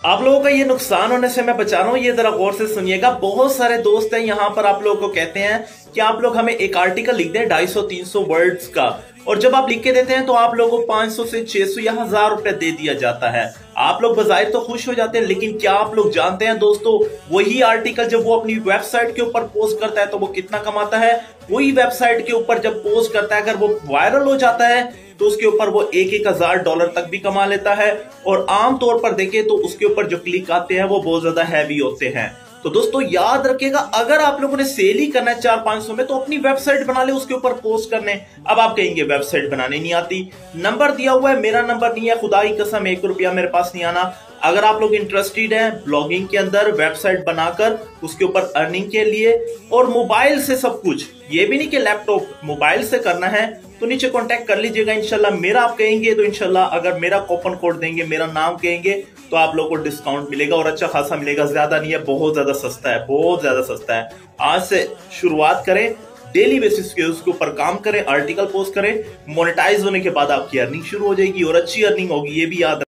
आप लोगों का ये नुकसान होने से मैं बचा रहा हूँ, ये जरा गौर से सुनिएगा। बहुत सारे दोस्त हैं यहाँ पर आप लोगों को कहते हैं कि आप लोग हमें एक आर्टिकल लिख दें 250-300 वर्ड्स का, और जब आप लिख के देते हैं तो आप लोगों को 500 से 600 या 1000 रुपए दे दिया जाता है। आप लोग बजाय तो खुश हो जाते हैं, लेकिन क्या आप लोग जानते हैं दोस्तों, वही आर्टिकल जब वो अपनी वेबसाइट के ऊपर पोस्ट करता है तो वो कितना कमाता है? वही वेबसाइट के ऊपर जब पोस्ट करता है, अगर वो वायरल हो जाता है तो उसके ऊपर वो 1,000 डॉलर तक भी कमा लेता है। और आमतौर पर देखें तो उसके ऊपर जो क्लिक आते हैं वो बहुत ज्यादा हैवी होते हैं। तो दोस्तों याद रखिएगा, अगर आप लोगों ने सेल ही करना है 400-500 में तो अपनी वेबसाइट बना ले, उसके ऊपर पोस्ट करने। अब आप कहेंगे वेबसाइट बनाने नहीं आती, नंबर दिया हुआ है, मेरा नंबर नहीं है, खुदा की कसम 1 रुपया मेरे पास नहीं आना। अगर आप लोग इंटरेस्टेड हैं ब्लॉगिंग के अंदर वेबसाइट बनाकर उसके ऊपर अर्निंग के लिए, और मोबाइल से सब कुछ, ये भी नहीं कि लैपटॉप, मोबाइल से करना है, तो नीचे कांटेक्ट कर लीजिएगा। इंशाल्लाह मेरा आप कहेंगे तो इंशाल्लाह अगर मेरा कूपन कोड देंगे, मेरा नाम कहेंगे, तो आप लोगों को डिस्काउंट मिलेगा, और अच्छा खासा मिलेगा, ज्यादा नहीं है, बहुत ज्यादा सस्ता है, बहुत ज्यादा सस्ता है। आज से शुरुआत करें, डेली बेसिस के उसके ऊपर काम करें, आर्टिकल पोस्ट करें, मोनेटाइज होने के बाद आपकी अर्निंग शुरू हो जाएगी, और अच्छी अर्निंग होगी, ये भी याद